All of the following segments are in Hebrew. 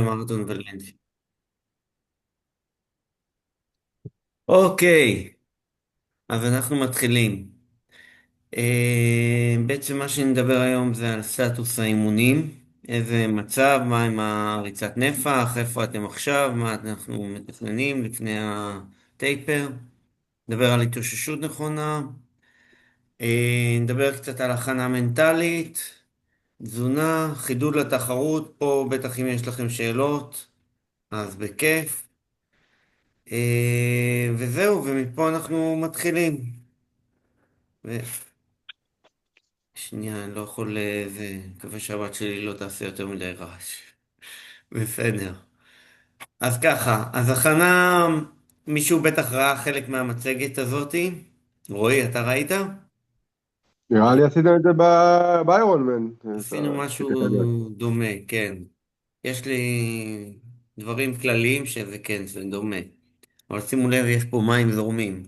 למרתון ולנסיה. אוקיי, אז אנחנו מתחילים. בעצם מה שנדבר היום זה על סטטוס האימונים, איזה מצב, מה עם הריצת נפח, איפה אתם עכשיו, מה אנחנו מתכננים לפני הטייפר, נדבר על התאוששות נכונה, נדבר קצת על הכנה מנטלית, תזונה, חידוד לתחרות, פה בטח אם יש לכם שאלות, אז בכיף. וזהו, ומפה אנחנו מתחילים. שנייה, אני לא יכול... מקווה שהבת שלי לא תעשה יותר מדי רעש. בסדר. אז ככה, אז הכנה... מישהו בטח ראה חלק מהמצגת הזאתי. רועי, אתה ראית? נראה לי עשיתם את זה באיירון מן. עשינו עשית את זה. משהו דומה, כן. יש לי דברים כלליים שזה כן, זה דומה. אבל שימו לב, יש פה מים זורמים.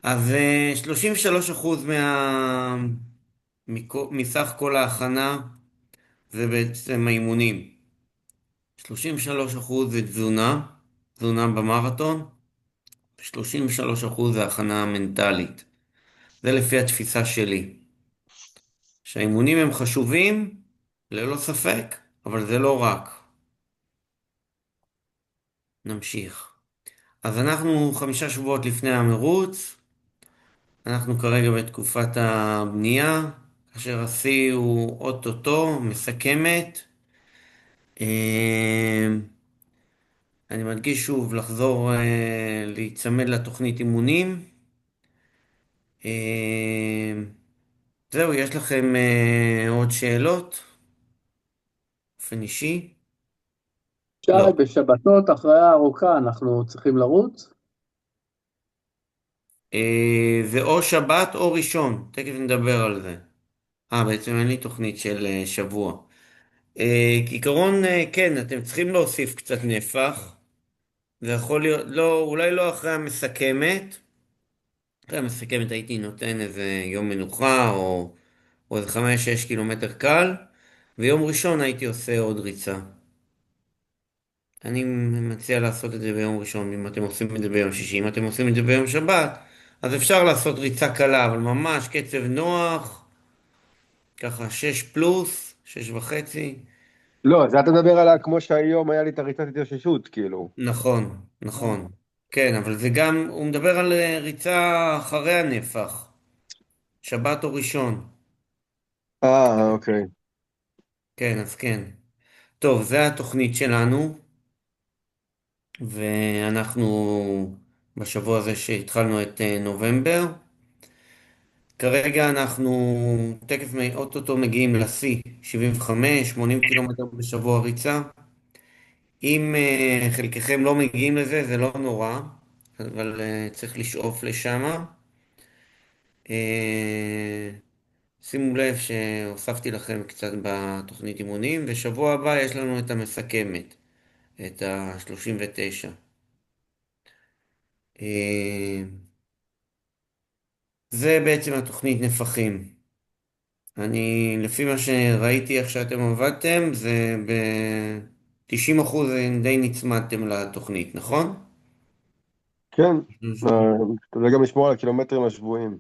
אז 33% מסך כל ההכנה זה בעצם האימונים. 33% זה תזונה, תזונה במרתון, 33% זה הכנה מנטלית. זה לפי התפיסה שלי. שהאימונים הם חשובים, ללא ספק, אבל זה לא רק. נמשיך. אז אנחנו 5 שבועות לפני המרוץ, אנחנו כרגע בתקופת הבנייה, כאשר השיא הוא אוטוטו, מסכמת. אני מדגיש שוב לחזור להיצמד לתוכנית אימונים. זהו, יש לכם עוד שאלות? באופן אישי? שי, לא. בשבתות אחרי הארוכה אנחנו צריכים לרוץ? זה או שבת או ראשון, תכף נדבר על זה. בעצם אין לי תוכנית של שבוע. כעיקרון, כן, אתם צריכים להוסיף קצת נפח. זה יכול להיות, לא, אולי לא אחרי המסכמת. אחרי המסכמת הייתי נותן איזה יום מנוחה או איזה 5-6 קילומטר קל, ויום ראשון הייתי עושה עוד ריצה. אני מציע לעשות את זה ביום ראשון, אם אתם עושים את זה ביום שישי. אם אתם עושים את זה ביום שבת, אז אפשר לעשות ריצה קלה, אבל ממש קצב נוח, ככה 6+, 6.5. לא, זה אתה מדבר על כמו שהיום היה לי את הריצת התאוששות, כאילו. נכון, נכון. כן, אבל זה גם, הוא מדבר על ריצה אחרי הנפח, שבת או ראשון. אוקיי. כן, אז כן. טוב, זה התוכנית שלנו, ואנחנו בשבוע הזה שהתחלנו את נובמבר. כרגע אנחנו תכף אוטוטו מגיעים לשיא, 75-80 קילומטר בשבוע ריצה. אם חלקכם לא מגיעים לזה, זה לא נורא, אבל צריך לשאוף לשם. שימו לב שהוספתי לכם קצת בתוכנית אימונים, ושבוע הבא יש לנו את המסכמת, את ה-39. זה בעצם התוכנית נפחים. לפי מה שראיתי איך שאתם עבדתם, זה ב-90% די נצמדתם לתוכנית, נכון? כן. תודה גם לשמור על הקילומטרים השבועיים.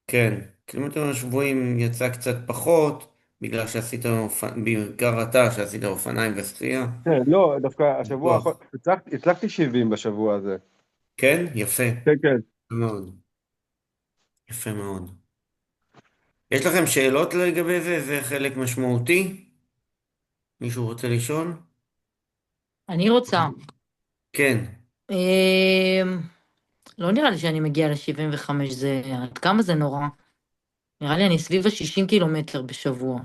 כן, קילומטרים השבועים יצא קצת פחות, בגלל בעיקר אתה שעשית אופניים ושחייה. כן, לא, דווקא השבוע האחרון, בטוח. הצלחתי 70 בשבוע הזה. כן? יפה. כן, כן. יפה מאוד. יפה מאוד. יש לכם שאלות לגבי זה? זה חלק משמעותי? מישהו רוצה לשאול? אני רוצה. כן. אמ, לא נראה לי שאני מגיעה ל-75, זה... עד כמה זה נורא? נראה לי אני סביב ה-60 קילומטר בשבוע.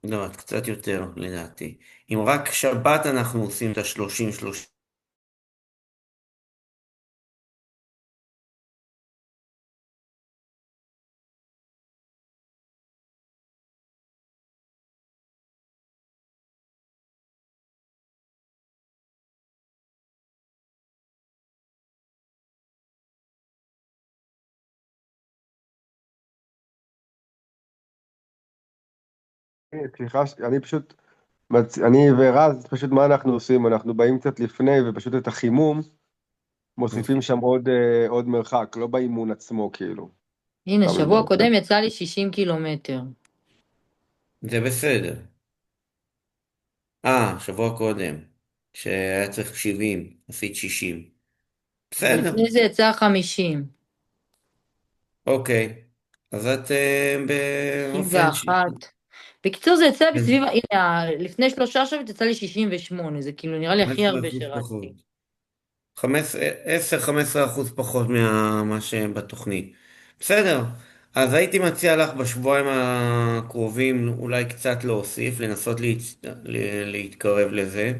לא, את קצת יותר לדעתי. אם רק שבת אנחנו עושים את ה-30-30. סליחה, אני פשוט אני ורז, פשוט מה אנחנו עושים? אנחנו באים קצת לפני ופשוט את החימום מוסיפים שם עוד מרחק, לא באימון עצמו כאילו. הנה, סתם שבוע קודם יצא לי 60 קילומטר. זה בסדר. שבוע קודם, שהיה צריך 70, עשית 60. בסדר, ולפני זה יצא 50. אוקיי. אז את באופן 61. בקיצור, זה יצא בסביב, הנה, לפני 3 שבועות יצא לי 68, זה כאילו נראה לי הכי הרבה 15% שרצתי. פחות. 10-15% פחות מה שבתוכנית. בסדר, אז הייתי מציע לך בשבועיים הקרובים אולי קצת להוסיף, לנסות להתקרב לזה.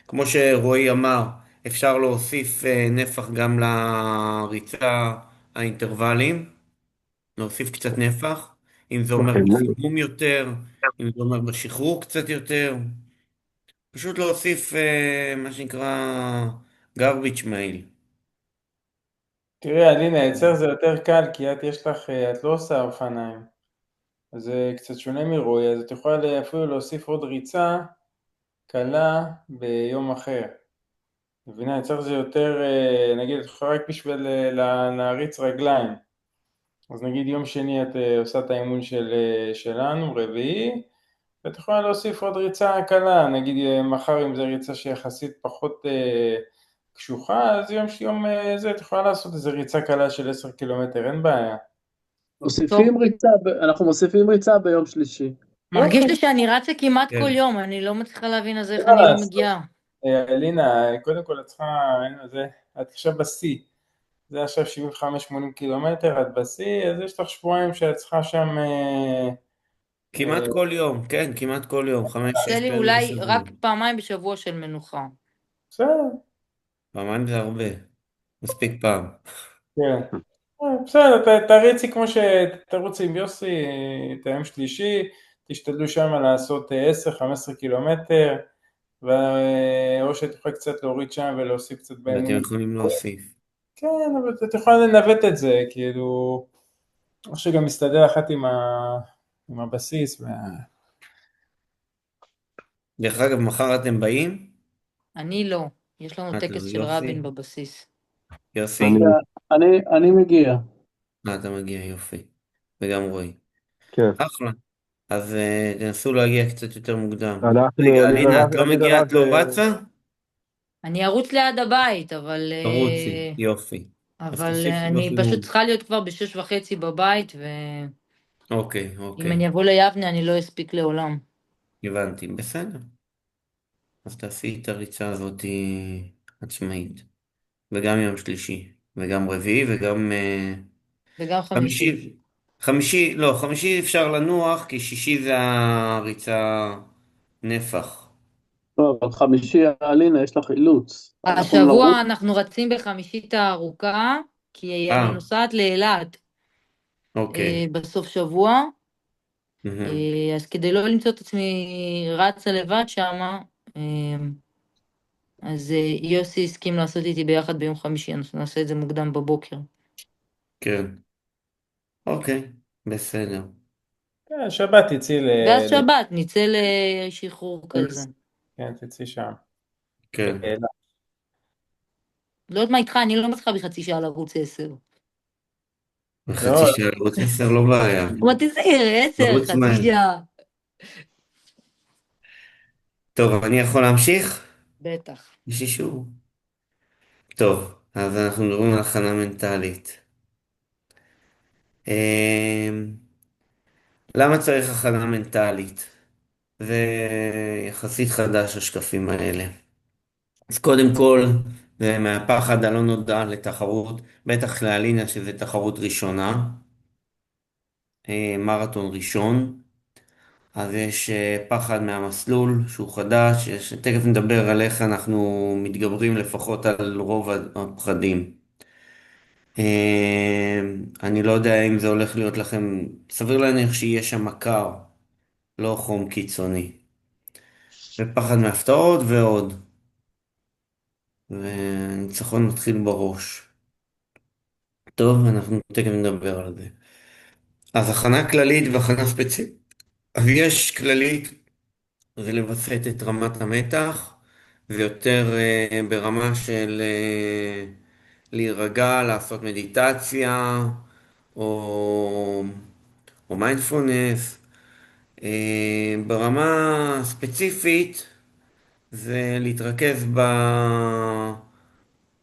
כמו שרועי אמר, אפשר להוסיף נפח גם לריצה האינטרוולים, להוסיף קצת נפח, אם זה אומר בחימום. בחימום יותר, אם זה אומר בשחרור קצת יותר. פשוט להוסיף מה שנקרא garbage mail. תראי, אלינה, אצלך זה יותר קל, כי את לא עושה אופניים. אז זה קצת שונה מרועי, אז את יכולה אפילו להוסיף עוד ריצה קלה ביום אחר. מבינה, אצלך זה יותר, נגיד, את יכולה רק בשביל להריץ רגליים. אז נגיד יום שני את עושה את האימון שלנו, רביעי, ואת יכולה להוסיף עוד ריצה קלה, נגיד מחר אם זה ריצה שיחסית פחות קשוחה, אז יום זה את יכולה לעשות איזה ריצה קלה של 10 קילומטר, אין בעיה. טוב, אנחנו מוסיפים ריצה ביום שלישי. מרגיש לי שאני רצה כמעט כל כן. יום, אני לא מצליחה להבין אז איך לא אני לא לעשות. מגיעה. אלינה, קודם כל את צריכה, את עכשיו בשיא, זה עכשיו 75-80 קילומטר, את בשיא, אז יש לך שבועיים שאת צריכה שם, כמעט כל יום, כן, כמעט כל יום, יוצא 5-6 לי פעמים אולי בשבוע. רק פעמיים בשבוע של מנוחה. בסדר, פעמיים זה הרבה, מספיק פעם. כן. בסדר, תריצי כמו שתרוצי עם יוסי, את היום שלישי, תשתדלו שם לעשות 10-15 קילומטר, או שאת יכולה קצת להוריד שם ולהוסיף קצת ואתם באימונים. יכולים להוסיף. כן, אבל את יכולה לנווט את זה, כאילו, או שגם מסתדר אחת עם הבסיס. דרך אגב, מחר אתם באים? אני לא, יש לנו טקס של יוסי? רבין בבסיס. יוסי? אני מגיע. אתה מגיע, יופי. וגם רועי. כן. אחלה. אז תנסו להגיע קצת יותר מוקדם. אנחנו, רגע, אלינה, את לא אני מגיעה, את ורז, לא רצה? אני ארוץ ליד הבית, אבל, תרוצי, יופי. אז תוסיפי אני פשוט בחימום. צריכה להיות כבר ב6:30 בבית, אוקיי, ואם אוקיי. אני אבוא ליבנה אני לא אספיק לעולם. הבנתי, בסדר. אז תעשי את הריצה הזאת עצמאית. וגם יום שלישי, וגם רביעי, וגם וגם חמישי. חמישי. חמישי, לא, חמישי אפשר לנוח, כי שישי זה הריצה נפח. טוב, אבל חמישי, אלינה, יש לך אילוץ. אנחנו נרוץ. השבוע אנחנו רצים בחמישית הארוכה, כי אני אה, נוסעת לאילת אוקיי. בסוף שבוע, מהמם. אז כדי לא למצוא את עצמי רצה לבד שמה, אז יוסי הסכים לעשות איתי ביחד ביום חמישי, אנחנו נעשה את זה מוקדם בבוקר. כן, אוקיי, בסדר. כן, שבת תצאי ואז שבת נצא לשחרור כזה. כן, תצאי שם. כן. לא יודעת מה איתך, אני לא מצליחה בחצי שעה לרוץ 10. בחצי לא, שעה, ערוץ 10 לא בעיה. אמרתי זה 10, לרוץ חצי מהר. שעה. טוב, אני יכול להמשיך? בטח. יש אישור. טוב, אז אנחנו מדברים על הכנה מנטלית. אמ, למה צריך הכנה מנטלית? זה יחסית חדש, השקפים האלה. אז קודם כל, זה מהפחד הלא נודע לתחרות, בטח לאלינה שזה תחרות ראשונה, מרתון ראשון. אז יש פחד מהמסלול שהוא חדש, תכף נדבר על איך אנחנו מתגברים לפחות על רוב הפחדים. אני לא יודע אם זה הולך להיות לכם, סביר להניח שיהיה שם קר, לא חום קיצוני. ופחד מהפתעות ועוד. וניצחון מתחיל בראש. טוב, אנחנו תכף נדבר על זה. אז הכנה כללית והכנה ספציפית. אז יש כללית זה לווסת את רמת המתח, ויותר ברמה של להירגע, לעשות מדיטציה, או, או מיינדפולנס. ברמה ספציפית, זה להתרכז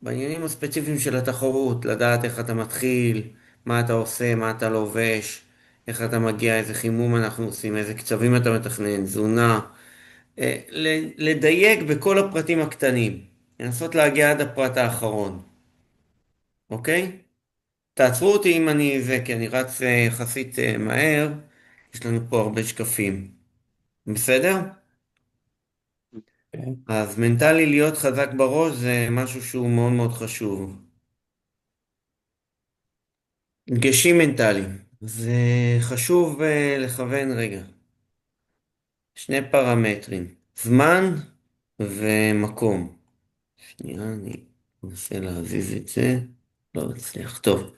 בעניינים הספציפיים של התחרות, לדעת איך אתה מתחיל, מה אתה עושה, מה אתה לובש, איך אתה מגיע, איזה חימום אנחנו עושים, איזה קצבים אתה מתכנן, תזונה. לדייק בכל הפרטים הקטנים, לנסות להגיע עד הפרט האחרון, אוקיי? תעצרו אותי אם אני זה, כי אני רץ יחסית מהר, יש לנו פה הרבה שקפים, בסדר? אוקיי. אז מנטלי להיות חזק בראש זה משהו שהוא מאוד מאוד חשוב. דגשים מנטליים, זה חשוב לכוון רגע, שני פרמטרים, זמן ומקום. שנייה, אני אנסה להזיז את זה, לא אצליח, טוב.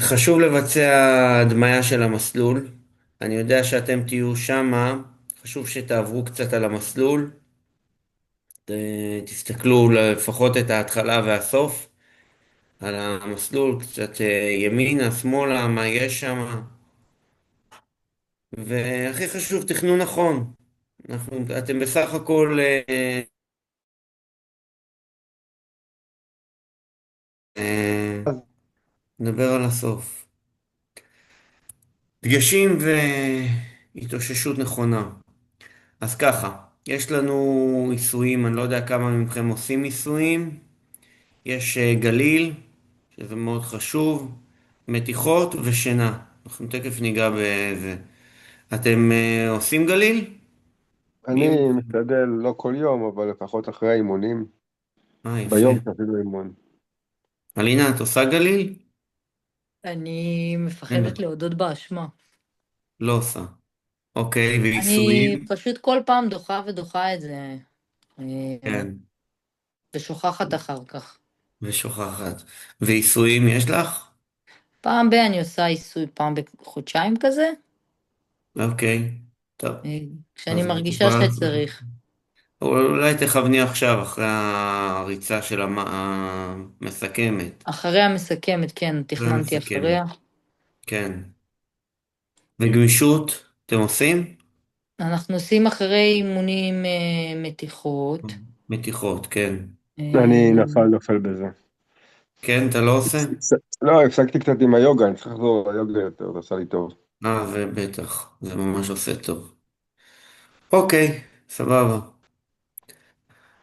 חשוב לבצע הדמיה של המסלול. אני יודע שאתם תהיו שמה, חשוב שתעברו קצת על המסלול. תסתכלו לפחות את ההתחלה והסוף על המסלול, קצת ימינה, שמאלה, מה יש שם. והכי חשוב, תכנון נכון. אתם בסך הכל אה, נדבר על הסוף. דגשים והתאוששות נכונה. אז ככה, יש לנו עיסויים, אני לא יודע כמה מכם עושים עיסויים. יש גליל, שזה מאוד חשוב, מתיחות ושינה. אנחנו תכף ניגע בזה. אתם עושים גליל? מי? אני משתדל לא כל יום, אבל לפחות אחרי האימונים, יפה. ביום שאפילו אימון. אלינה, את עושה גליל? אני אין. מפחדת להודות באשמה. לא עושה. אוקיי, אני ועיסויים? פשוט כל פעם דוחה ודוחה את זה, אה, כן, ושוכחת אחר כך. ושוכחת. ועיסויים יש לך? פעם אני עושה עיסוי פעם בחודשיים כזה, אוקיי, טוב. אה, כשאני אז את מרגישה יכולה... שצריך. אולי תכווני עכשיו, אחרי הריצה של המסכמת. אחרי המסכמת, כן, אחרי תכננתי המסכמת, אחריה. כן. וגמישות, אתם עושים? אנחנו עושים אחרי אימונים מתיחות. מתיחות, כן. אני אה, נופל בזה. כן, אתה לא עושה? לא, הפסקתי קצת עם היוגה, אני צריך לחזור ליוגה יותר, זה עשה לי טוב. זה בטח, זה ממש עושה טוב. אוקיי, סבבה.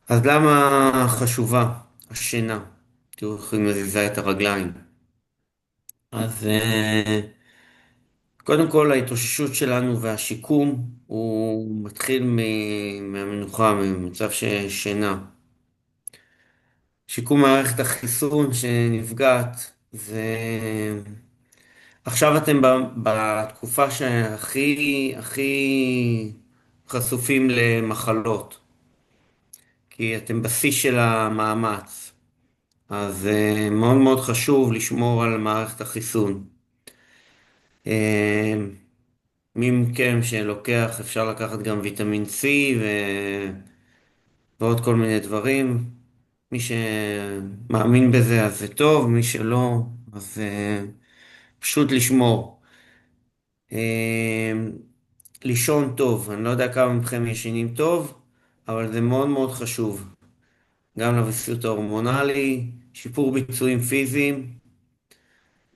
אז למה חשובה השינה? תראו איך היא מזיזה את הרגליים. אז קודם כל ההתאוששות שלנו והשיקום הוא מתחיל מהמנוחה, ממצב של שינה. שיקום מערכת החיסון שנפגעת, זה... עכשיו אתם בתקופה הכי חשופים למחלות, כי אתם בשיא של המאמץ. אז מאוד מאוד חשוב לשמור על מערכת החיסון. אה, מי מכם שלוקח, אפשר לקחת גם ויטמין C ועוד כל מיני דברים. מי שמאמין בזה אז זה טוב, מי שלא, אז פשוט לשמור. אה, לישון טוב, אני לא יודע כמה מכם ישנים טוב, אבל זה מאוד מאוד חשוב. גם לוויסות ההורמונלי, שיפור ביצועים פיזיים,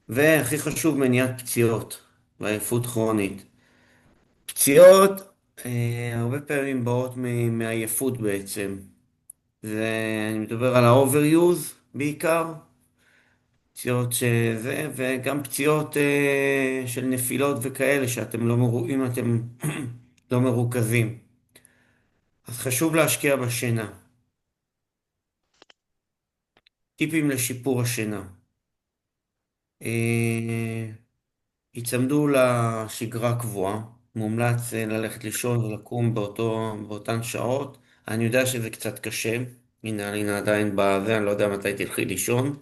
והכי חשוב מניעת פציעות ועייפות כרונית. פציעות הרבה פעמים באות מעייפות בעצם. אני מדבר על ה-overuse בעיקר, פציעות שזה, וגם פציעות של נפילות וכאלה, שאתם לא אם אתם לא מרוכזים. אז חשוב להשקיע בשינה. טיפים לשיפור השינה. אה, היצמדו לשגרה קבועה. מומלץ ללכת לישון ולקום באותן שעות. אני יודע שזה קצת קשה. הנה, אלינה עדיין בזה, אני לא יודע מתי תלכי לישון.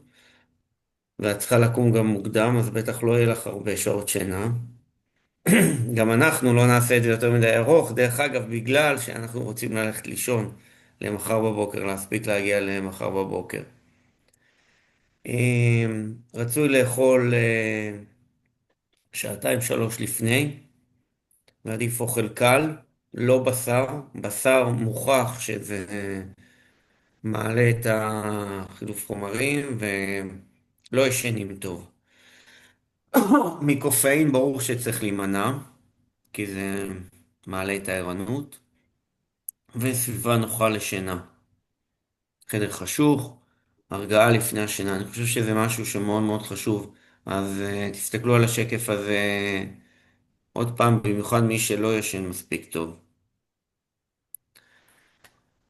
ואת צריכה לקום גם מוקדם, אז בטח לא יהיה לך הרבה שעות שינה. גם אנחנו לא נעשה את זה יותר מדי ארוך, דרך אגב, בגלל שאנחנו רוצים ללכת לישון למחר בבוקר, להספיק להגיע למחר בבוקר. רצוי לאכול שעתיים שלוש לפני, ועדיף אוכל קל, לא בשר. בשר מוכח שזה מעלה את החילוף חומרים ולא ישנים טוב. מקופאין ברור שצריך להימנע, כי זה מעלה את הערנות, וסביבה נוחה לשינה. חדר חשוך, הרגעה לפני השינה. אני חושב שזה משהו שמאוד מאוד חשוב. אז תסתכלו על השקף הזה עוד פעם, במיוחד מי שלא ישן מספיק טוב.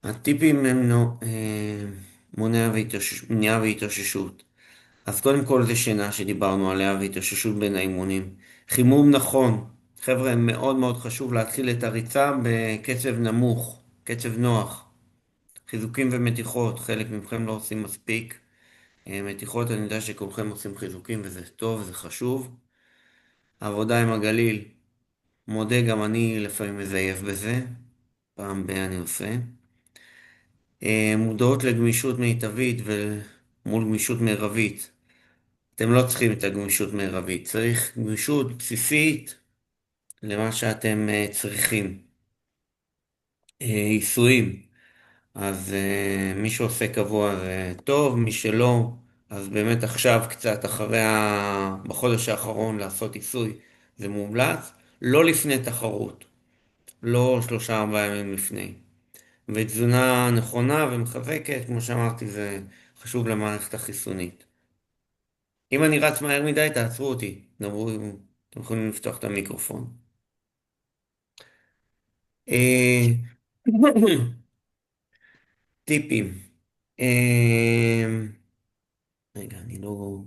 הטיפים הם מניעה והתאוששות. אז קודם כל זה שינה שדיברנו עליה והתאוששות בין האימונים. חימום נכון. חבר'ה, מאוד מאוד חשוב להתחיל את הריצה בקצב נמוך, קצב נוח. חיזוקים ומתיחות, חלק מכם לא עושים מספיק. מתיחות, אני יודע שכולכם עושים חיזוקים וזה טוב, זה חשוב. עבודה עם הגליל, מודה גם אני לפעמים מזייף בזה, פעם אני עושה. מודעות לגמישות מיטבית ומול גמישות מרבית. אתם לא צריכים את הגמישות מרבית, צריך גמישות בסיסית למה שאתם צריכים. עיסויים, אז מי שעושה קבוע זה טוב, מי שלא, אז באמת עכשיו קצת בחודש האחרון לעשות עיסוי זה מומלץ, לא לפני תחרות, לא 3-4 ימים לפני. ותזונה נכונה ומחזקת, כמו שאמרתי, זה חשוב למערכת החיסונית. אם אני רץ מהר מדי, תעצרו אותי. דברו, אתם יכולים לפתוח את המיקרופון. אה, טיפים. אה, רגע, אני לא...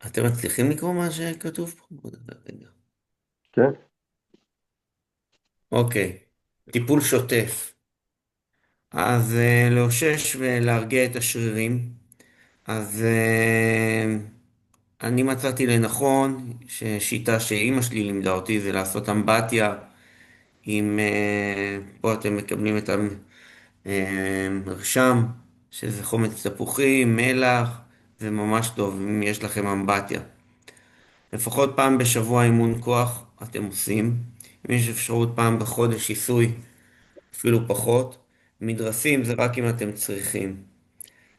אתם מצליחים לקרוא מה שכתוב פה? רגע. כן. אוקיי. טיפול שוטף. אז לאושש ולהרגיע את השרירים. אז אני מצאתי לנכון ששיטה שאימא שלי לימדה אותי זה לעשות אמבטיה פה אתם מקבלים את המרשם, שזה חומץ תפוחים, מלח, זה ממש טוב אם יש לכם אמבטיה. לפחות פעם בשבוע אימון כוח אתם עושים. אם יש אפשרות פעם בחודש עיסוי, אפילו פחות. מדרסים זה רק אם אתם צריכים.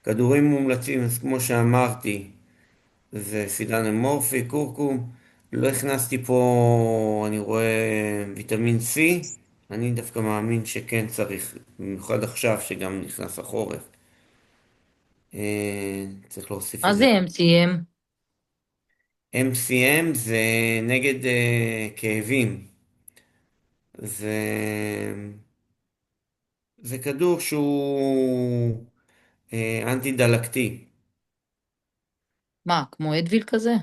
כדורים מומלצים, אז כמו שאמרתי, זה סידן אמורפי, קורקום. לא הכנסתי פה, אני רואה ויטמין C. אני דווקא מאמין שכן צריך, במיוחד עכשיו שגם נכנס החורף. צריך להוסיף מה את זה זה. MCM? MCM זה נגד כאבים. זה, זה כדור שהוא אנטי דלקתי. מה, כמו אדוויל כזה?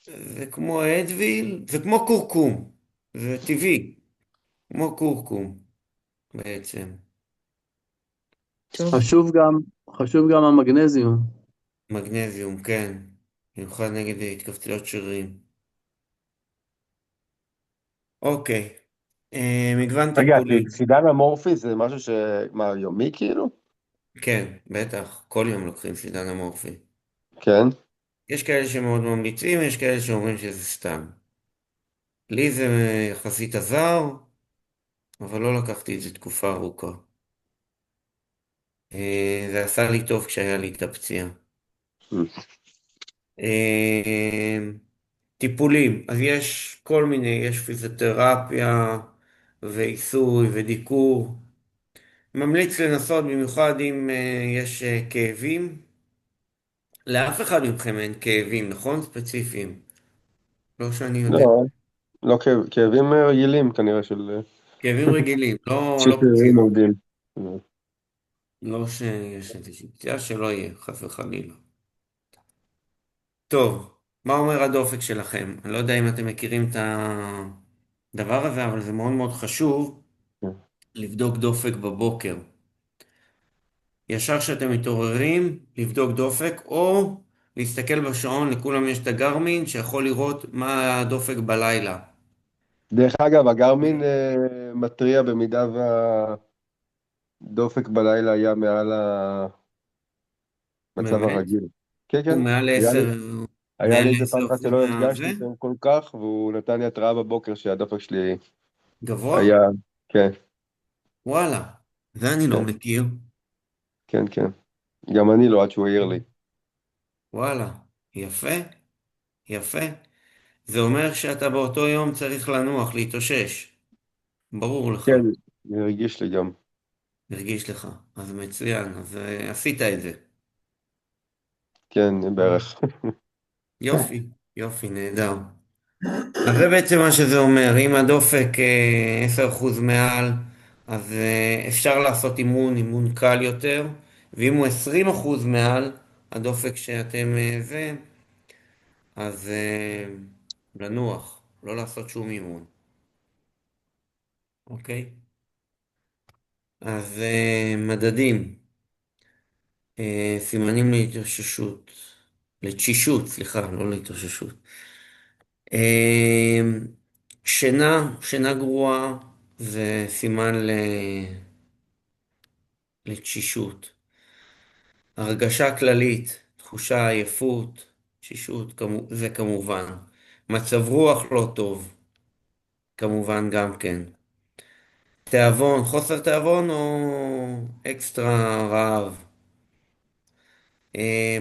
זה כמו אדוויל, זה כמו קורקום. זה טבעי, כמו קורקום בעצם. טוב. חשוב גם המגנזיום. מגנזיום, כן. במיוחד נגד התכווצויות שרירים. אוקיי. מגוון רגע, טיפולי. סידן אמורפי זה משהו מה, יומי כאילו? כן, בטח. כל יום לוקחים סידן אמורפי. כן. יש כאלה שמאוד ממליצים, יש כאלה שאומרים שזה סתם. לי זה יחסית עזר, אבל לא לקחתי את זה תקופה ארוכה. זה עשה לי טוב כשהיה לי את הפציעה. אה, טיפולים, אז יש כל מיני, יש פיזיותרפיה ועיסוי ודיקור. ממליץ לנסות במיוחד אם יש כאבים. לאף אחד מכם אין כאבים, נכון? ספציפיים. לא שאני יודע. לא, לא כאבים רגילים כנראה כאבים רגילים, לא שרירים פציעה. עובדים. לא שיש איזושהי פציעה, שלא יהיה, חס וחלילה. טוב, מה אומר הדופק שלכם? אני לא יודע אם אתם מכירים את הדבר הזה, אבל זה מאוד מאוד חשוב לבדוק דופק בבוקר. ישר כשאתם מתעוררים, לבדוק דופק, או להסתכל בשעון, לכולם יש את הגרמין שיכול לראות מה הדופק בלילה. דרך אגב, הגרמין מתריע במידה והדופק בלילה היה מעל המצב באמת? הרגיל. כן, כן. הוא מעל היה לי, 10, היה מעל לי איזה פעם 10 אחת אחוז שלא הרגשתי מהזה? את זה כל כך, והוא נתן לי התראה בבוקר שהדופק שלי גבוה? היה, כן, וואלה, זה אני לא כן, מכיר. כן, כן. גם אני לא, עד שהוא העיר לי. וואלה, יפה, יפה. זה אומר שאתה באותו יום צריך לנוח, להתאושש. ברור לך, כן, זה הרגיש לי גם. הרגיש לך. אז מצוין, אז עשית את זה. כן, בערך. יופי, יופי, נהדר. אז זה בעצם מה שזה אומר, אם הדופק 10% מעל, אז אפשר לעשות אימון, אימון קל יותר, ואם הוא 20% מעל הדופק שאתם אז לנוח, לא לעשות שום אימון, אוקיי? אז מדדים, סימנים להתאוששות, לתשישות, סליחה, לא להתאוששות. אה, שינה גרועה זה סימן לתשישות. הרגשה כללית, תחושה עייפות, תשישות, זה כמובן. מצב רוח לא טוב, כמובן גם כן. תיאבון, חוסר תיאבון או אקסטרה רעב.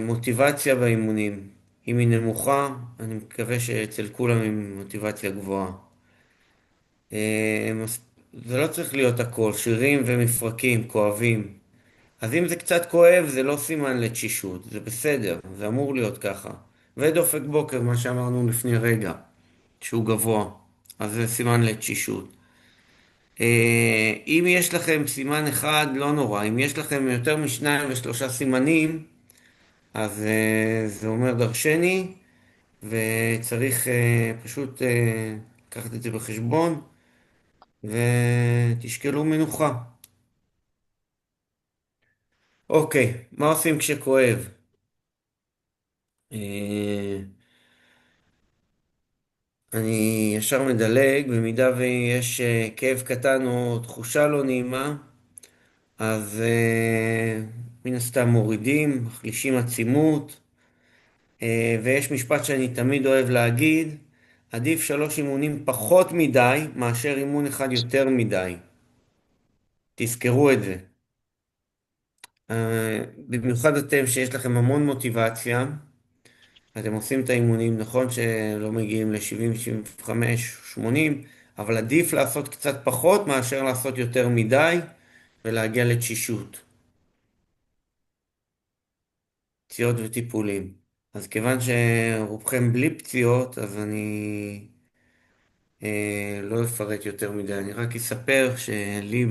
מוטיבציה באימונים. אם היא נמוכה, אני מקווה שאצל כולם היא מוטיבציה גבוהה. זה לא צריך להיות הכל, שרירים ומפרקים כואבים. אז אם זה קצת כואב, זה לא סימן לתשישות, זה בסדר, זה אמור להיות ככה. ודופק בוקר, מה שאמרנו לפני רגע, שהוא גבוה, אז זה סימן לתשישות. אם יש לכם סימן אחד, לא נורא. אם יש לכם יותר משניים ושלושה סימנים, אז זה אומר דרשני, וצריך פשוט לקחת את זה בחשבון, ותשקלו מנוחה. אוקיי, מה עושים כשכואב? אה, אני ישר מדלג, במידה ויש כאב קטן או תחושה לא נעימה, אז מן הסתם מורידים, מחלישים עצימות, ויש משפט שאני תמיד אוהב להגיד, עדיף 3 אימונים פחות מדי, מאשר אימון אחד יותר מדי. תזכרו את זה. במיוחד אתם שיש לכם המון מוטיבציה, אתם עושים את האימונים, נכון שלא מגיעים ל-70, 75, 80, אבל עדיף לעשות קצת פחות מאשר לעשות יותר מדי ולהגיע לתשישות, פציעות וטיפולים. אז כיוון שרובכם בלי פציעות, אז אני לא אפרט יותר מדי, אני רק אספר שלי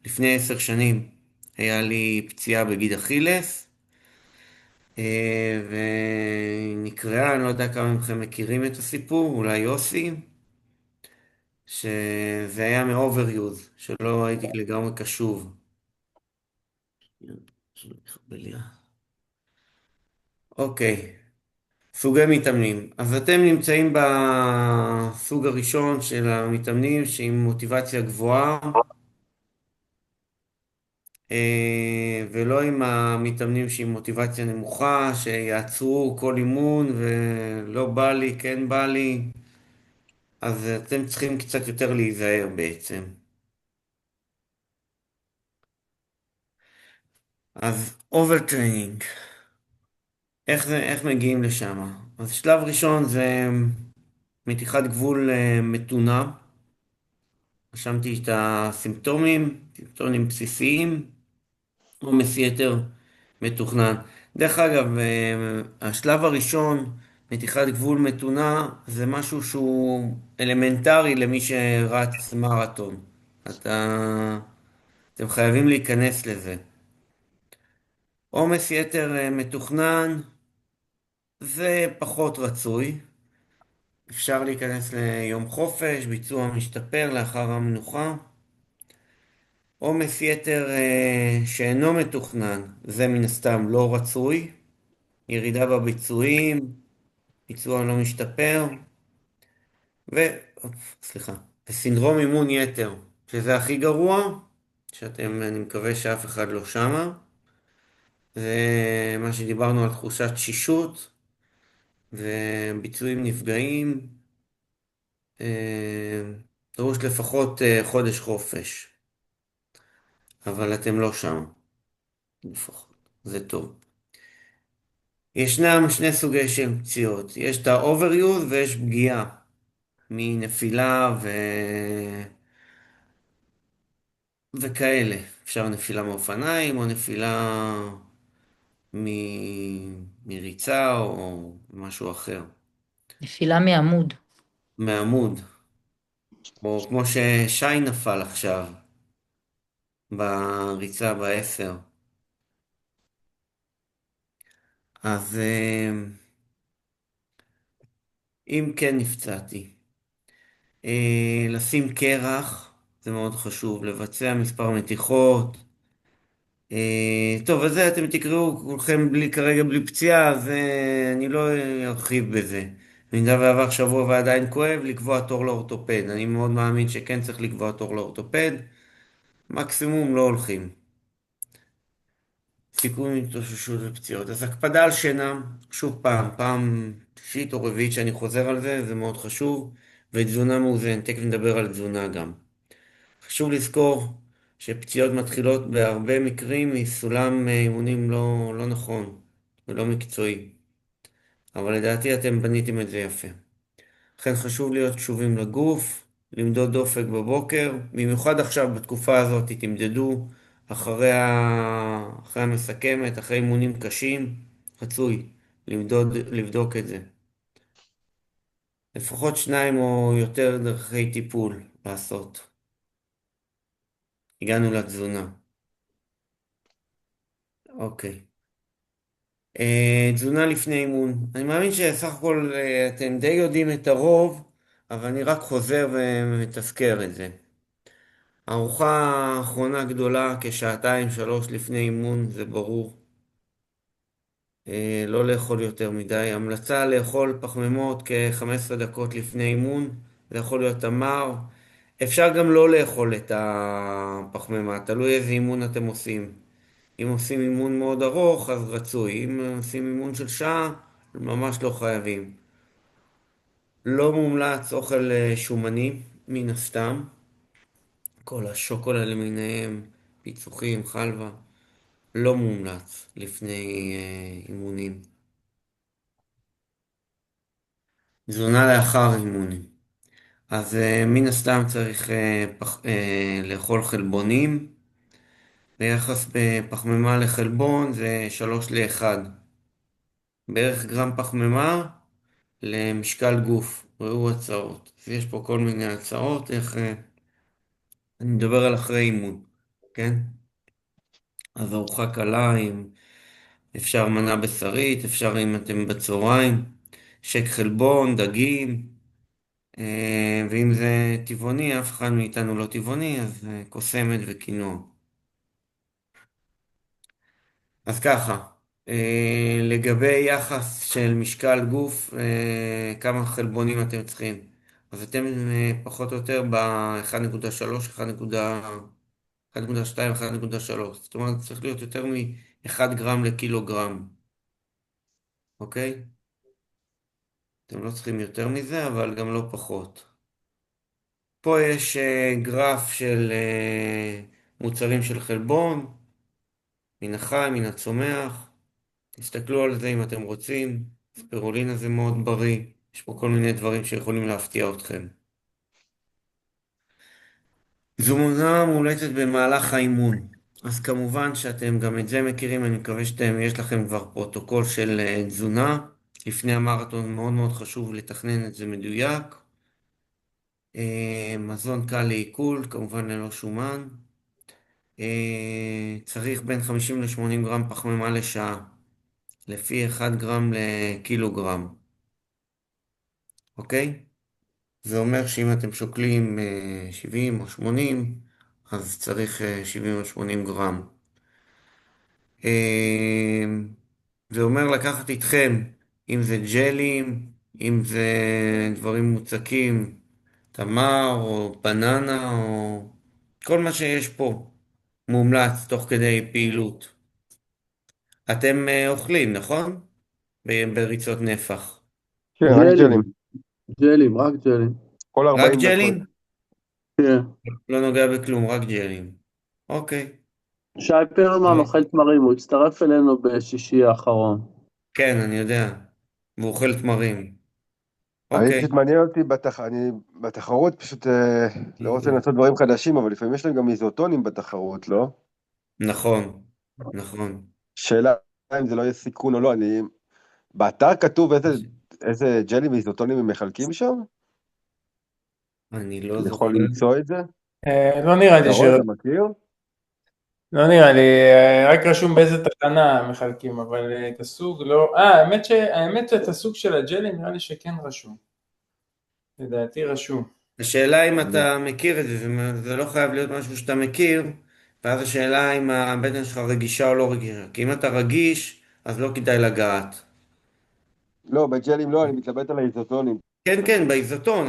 לפני 10 שנים היה לי פציעה בגיד אכילס, ונקראה, אני לא יודע כמה מכם מכירים את הסיפור, אולי יוסי, שזה היה מ-overuse, שלא הייתי לגמרי קשוב. אוקיי, סוגי מתאמנים. אז אתם נמצאים בסוג הראשון של המתאמנים שעם מוטיבציה גבוהה, ולא עם המתאמנים שעם מוטיבציה נמוכה, שיעצרו כל אימון ולא בא לי, כן בא לי. אז אתם צריכים קצת יותר להיזהר בעצם. אז אוברטריינינג, איך מגיעים לשם? אז שלב ראשון זה מתיחת גבול מתונה. רשמתי את הסימפטומים, סימפטומים בסיסיים, עומס יתר מתוכנן. דרך אגב, השלב הראשון, מתיחת גבול מתונה, זה משהו שהוא אלמנטרי למי שרץ מרתון. אתם חייבים להיכנס לזה. עומס יתר מתוכנן זה פחות רצוי. אפשר להיכנס ליום חופש, ביצוע משתפר לאחר המנוחה. עומס יתר שאינו מתוכנן, זה מן הסתם לא רצוי. ירידה בביצועים, ביצוע לא משתפר, ו... סליחה, וסינדרום אימון יתר, שזה הכי גרוע, אני מקווה שאף אחד לא שמה. זה מה שדיברנו על תחושת תשישות, וביצועים נפגעים, אה, דרוש לפחות חודש חופש, אבל אתם לא שם, לפחות, זה טוב. ישנם שני סוגי של פציעות, יש את ה-overuse ויש פגיעה מנפילה וכאלה. אפשר נפילה מאופניים או נפילה מ... מריצה או משהו אחר. נפילה מעמוד. מעמוד, או כמו ששי נפל עכשיו בריצה ב10. אז אם כן נפצעתי, לשים קרח, זה מאוד חשוב, לבצע מספר מתיחות. טוב, אז זה אתם תקראו כולכם כרגע בלי פציעה, אז אני לא ארחיב בזה. במידה ועבר שבוע ועדיין כואב, לקבוע תור לאורתופד. אני מאוד מאמין שכן צריך לקבוע תור לאורתופד. מקסימום לא הולכים. סיכוי התאוששות ופציעות. אז הקפדה על שינה, שוב פעם שלישית או רביעית שאני חוזר על זה, זה מאוד חשוב. ותזונה מאוזנת, תכף נדבר על תזונה גם. חשוב לזכור שפציעות מתחילות בהרבה מקרים מסולם אימונים לא נכון ולא מקצועי. אבל לדעתי אתם בניתם את זה יפה. לכן חשוב להיות קשובים לגוף, למדוד דופק בבוקר, במיוחד עכשיו בתקופה הזאת תמדדו אחרי המסכמת, אחרי אימונים קשים, רצוי לבדוק את זה. לפחות 2 או יותר דרכי טיפול לעשות. הגענו לתזונה. אוקיי. תזונה לפני אימון. אני מאמין שסך הכל אתם די יודעים את הרוב, אבל אני רק חוזר ומתזכר את זה. ארוחה האחרונה גדולה, כשעתיים, 3 לפני אימון, זה ברור. לא לאכול יותר מדי. המלצה לאכול פחמימות כ-15 דקות לפני אימון, זה יכול להיות תמר. אפשר גם לא לאכול את הפחמימה, תלוי איזה אימון אתם עושים. אם עושים אימון מאוד ארוך, אז רצוי. אם עושים אימון של שעה, ממש לא חייבים. לא מומלץ אוכל שומני, מן הסתם. כל השוקולד למיניהם, פיצוחים, חלבה, לא מומלץ לפני אימונים. תזונה לאחר אימונים. אז מן הסתם צריך לאכול חלבונים. ביחס בפחמימה לחלבון זה 3:1. בערך גרם פחמימה למשקל גוף. ראו הצעות. אז יש פה כל מיני הצעות, אני מדבר על אחרי אימון, כן? אז ארוחה קלה, אפשר מנה בשרית, אפשר אם אתם בצהריים, שק חלבון, דגים, ואם זה טבעוני, אף אחד מאיתנו לא טבעוני, אז קוסמת וקינוע. אז ככה, לגבי יחס של משקל גוף, כמה חלבונים אתם צריכים. אז אתם פחות או יותר ב-1.3, 1.2, 1.3. זאת אומרת, צריך להיות יותר מ-1 גרם לקילוגרם. אוקיי? אתם לא צריכים יותר מזה, אבל גם לא פחות. פה יש גרף של מוצרים של חלבון, מן החי, מן הצומח. תסתכלו על זה אם אתם רוצים. ספירולינה זה מאוד בריא. יש פה כל מיני דברים שיכולים להפתיע אתכם. תזונה מומלצת במהלך האימון. אז כמובן שאתם גם את זה מכירים, אני מקווה יש לכם כבר פרוטוקול של תזונה. לפני המרתון מאוד מאוד חשוב לתכנן את זה מדויק. מזון קל לעיכול, כמובן ללא שומן. צריך בין 50 ל-80 גרם פחמימה לשעה, לפי 1 גרם לקילוגרם. אוקיי? זה אומר שאם אתם שוקלים 70 או 80, אז צריך 70 או 80 גרם. זה אומר לקחת איתכם, אם זה ג'לים, אם זה דברים מוצקים, תמר או בננה או כל מה שיש פה מומלץ תוך כדי פעילות. אתם אוכלים, נכון? בריצות נפח. כן, רק ג'לים, ג'לים. ג'לים, רק ג'לים. כל רק 40 דקות. ג'לים? כן. לא נוגע בכלום, רק ג'לים. אוקיי. שי פרלמן אוכל תמרים, הוא הצטרף אלינו בשישי האחרון. כן, אני יודע. והוא אוכל תמרים. אני אוקיי. פשוט מעניין אותי, אני בתחרות פשוט לא רוצה לנסות דברים חדשים, אבל לפעמים יש להם גם איזוטונים בתחרות, לא? נכון, נכון. שאלה אם זה לא יהיה סיכון או לא, באתר כתוב איזה ג'לים ואיזוטונים הם מחלקים שם? אני לא אני יכול זוכר. למצוא את זה? לא נראה לי ירון, אתה מכיר? לא נראה לי, רק רשום באיזה תחנה מחלקים, אבל את הסוג לא, האמת שאת הסוג של הג'לים נראה לי שכן רשום, לדעתי רשום. השאלה אם אתה מכיר את זה, זה לא חייב להיות משהו שאתה מכיר, ואז השאלה אם הבטן שלך רגישה או לא רגישה. כי אם אתה רגיש, אז לא כדאי לגעת. לא, בג'לים לא, אני מתלבט על האיזוטונים כן, כן, פשוט. באיזוטון,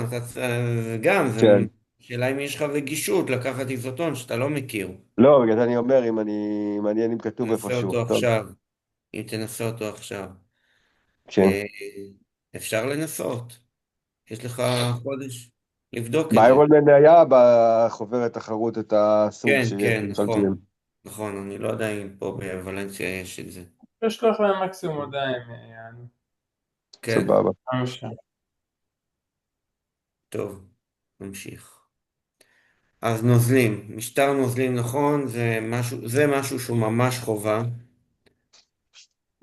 גם, זה כן. שאלה אם יש לך רגישות לקחת איזוטון שאתה לא מכיר. לא, בגלל זה אני אומר, מעניין אם כתוב תנסה איפשהו. אותו טוב, עכשיו, אם תנסה אותו עכשיו. כן. אה, אפשר לנסות, יש לך חודש לבדוק את זה. באיירון מן היה בחוברת תחרות את הסוג כן, שיש כן, שמתי לב. נכון. נכון, אני לא יודע אם פה בוולנסיה יש את זה. לשלוח להם מקסימום הודעה אם יענו. כן, סבבה. שם. טוב, נמשיך. אז נוזלים, משטר נוזלים נכון, זה משהו שהוא ממש חובה.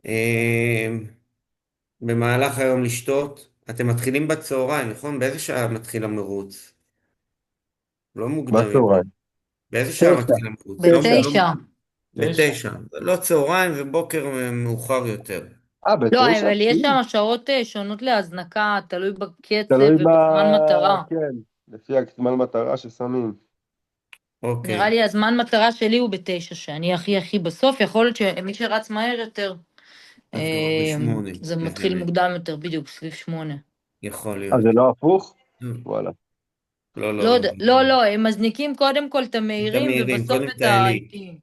אה, במהלך היום לשתות, אתם מתחילים בצהריים, נכון? באיזה שעה מתחיל המרוץ? לא מה מוקדם מדי. צהריים? באיזה שעה 9, מתחיל המרוץ? לא, 9. לא, 9. 9. בתשע. זה לא צהריים ובוקר מאוחר יותר. לא, ב9? אבל יש שם שעות שונות להזנקה, תלוי בקצב תלוי ובזמן מטרה. כן, לפי הזמן מטרה ששמים. נראה אוקיי, לי הזמן מטרה שלי הוא ב9, שאני הכי בסוף, יכול להיות שמי שרץ מהר יותר, אז כבר בשמונה. זה מתחיל יזנה. מוקדם יותר, בדיוק, סביב 8. יכול אז זה להיות. לא הפוך? לא, וואלה. לא, לא, לא, לא. לא, הם מזניקים קודם כל את את המהירים המהירים, ובסוף קודם את את העילית. האיטיים.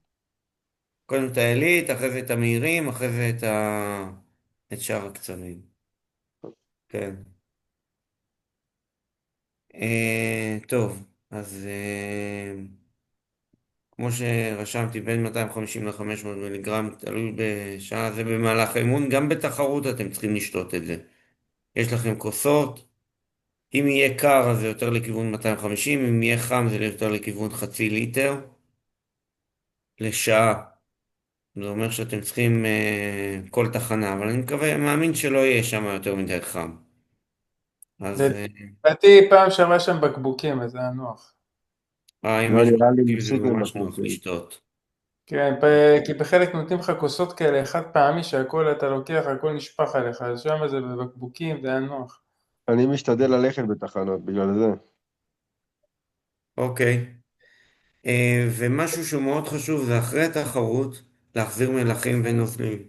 קודם את העילית, אחרי זה את המהירים, אחרי זה את שאר הקצבים. כן. טוב, אז כמו שרשמתי, בין 250 ל-500 מיליגרם, תלוי בשעה, זה במהלך האימון. גם בתחרות אתם צריכים לשתות את זה. יש לכם כוסות, אם יהיה קר אז זה יותר לכיוון 250, אם יהיה חם זה יותר לכיוון חצי ליטר לשעה. זה אומר שאתם צריכים כל תחנה, אבל אני מקווה, מאמין שלא יהיה שם יותר מדי חם. אז לדעתי פעם שעברה שם בקבוקים, אז זה היה נוח. אם לא יש נראה לי בקבוקים זה מפסיק ממש נוח לבקבוקים. לשתות. כן, כי בחלק נותנים לך כוסות כאלה חד פעמי שהכל אתה לוקח, הכל נשפך עליך, אז שם זה בבקבוקים, זה היה נוח. אני משתדל ללכת בתחנות, בגלל זה. אוקיי. ומשהו שהוא מאוד חשוב זה אחרי התחרות להחזיר מלחים ונוזלים.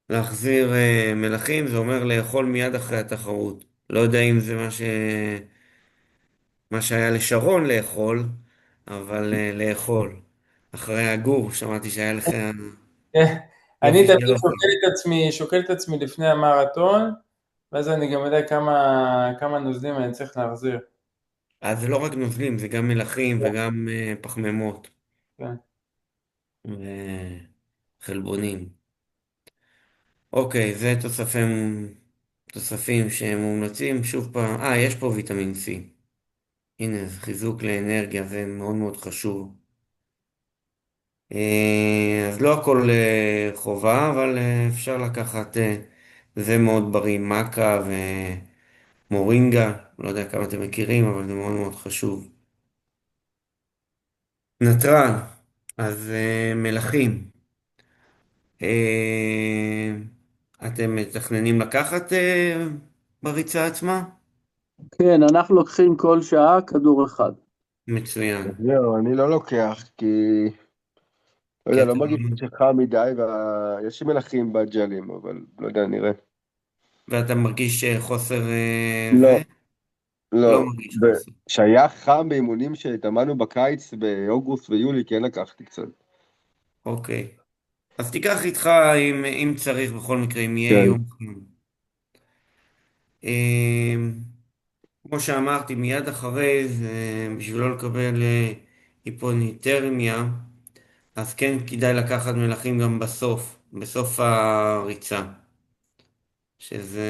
להחזיר מלחים זה אומר לאכול מיד אחרי התחרות. לא יודע אם זה מה שהיה לשרון לאכול, אבל לאכול. אחרי הגור, שמעתי שהיה לך כן, אני יופי תמיד של אוכל. שוקל את עצמי לפני המרתון, ואז אני גם יודע כמה נוזלים אני צריך להחזיר. אז זה לא רק נוזלים, זה גם מלחים וגם פחמימות כן. וחלבונים. אוקיי, זה תוספים שהם מומלצים. שוב פעם, יש פה ויטמין C. הנה, זה חיזוק לאנרגיה, זה מאוד מאוד חשוב. אז לא הכל חובה, אבל אפשר לקחת, זה מאוד בריא, מקה ומורינגה, לא יודע כמה אתם מכירים, אבל זה מאוד מאוד חשוב. נתרן, אז מלחים. אה, אתם מתכננים לקחת בריצה עצמה? כן, אנחנו לוקחים כל שעה כדור אחד. מצוין. אז זהו, אני לא לוקח, כי לא כי יודע, לא אתם... מרגיש שחם מדי, ויש מלחים בג'לים, אבל לא יודע, נראה. ואתה מרגיש חוסר זה? לא, לא לא. מרגיש חוסר. כשהיה חם באימונים שהתאמנו בקיץ, באוגוסט ויולי, כן לקחתי קצת. אוקיי. אז תיקח איתך אם צריך בכל מקרה, אם יהיה כן. יום חם. אמ, כמו שאמרתי, מיד אחרי זה, בשביל לא לקבל היפוניתרמיה, אז כן כדאי לקחת מלחים גם בסוף הריצה. שזה...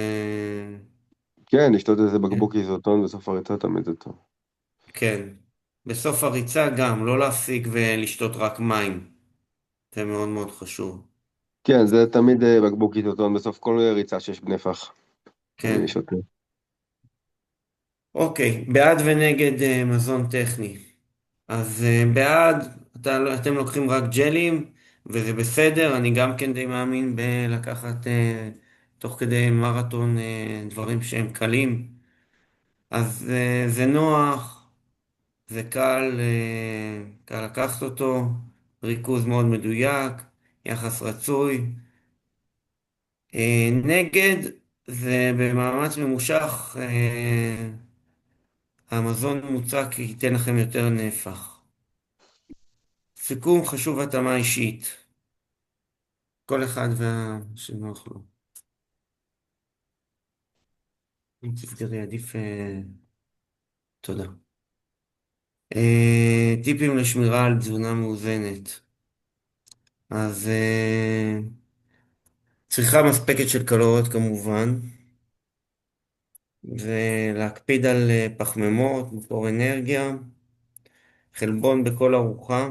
כן, לשתות איזה כן, בקבוק איזוטון בסוף הריצה תמיד זה טוב. כן. בסוף הריצה גם, לא להפסיק ולשתות רק מים. זה מאוד מאוד חשוב. כן, זה תמיד בקבוק איזוטון בסוף כל ריצה שיש בנפח. אני כן. שותה. אוקיי, בעד ונגד מזון טכני. אז בעד, אתם לוקחים רק ג'לים, וזה בסדר, אני גם כן די מאמין בלקחת תוך כדי מרתון דברים שהם קלים. אז זה נוח, זה קל, קל לקחת אותו, ריכוז מאוד מדויק, יחס רצוי. נגד, זה במאמץ ממושך, המזון מוצע כי ייתן לכם יותר נפח. סיכום חשוב התאמה אישית. כל אחד שנוח לו. אם תסגרי עדיף, תודה. טיפים לשמירה על תזונה מאוזנת. אז צריכה מספקת של קלוריות כמובן, ולהקפיד על פחמימות, מקור אנרגיה, חלבון בכל ארוחה,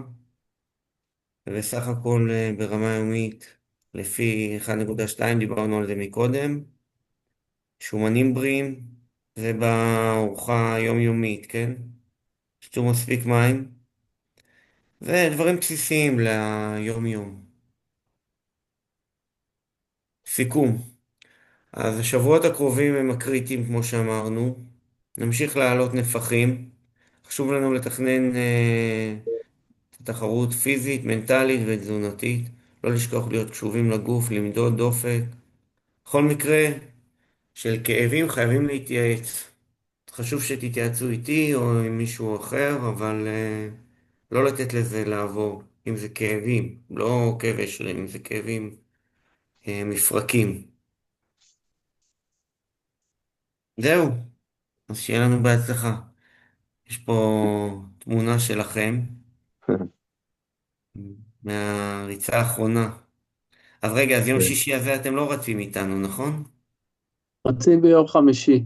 וסך הכל ברמה יומית לפי 1.2, דיברנו על זה מקודם. שומנים בריאים, זה בארוחה היומיומית, כן? שתו מספיק מים, ודברים בסיסיים ליום-יום. סיכום, אז השבועות הקרובים הם הקריטיים כמו שאמרנו, נמשיך להעלות נפחים, חשוב לנו לתכנן תחרות פיזית, מנטלית ותזונתית, לא לשכוח להיות קשובים לגוף, למדוד דופק. בכל מקרה של כאבים חייבים להתייעץ. חשוב שתתייעצו איתי או עם מישהו אחר, אבל לא לתת לזה לעבור. אם זה כאבים, לא כאבי שרירים, אם זה כאבים מפרקים. זהו, אז שיהיה לנו בהצלחה. יש פה תמונה שלכם מהריצה האחרונה. אז רגע, אז יום כן. שישי הזה אתם לא רצים איתנו, נכון? רצים ביום חמישי.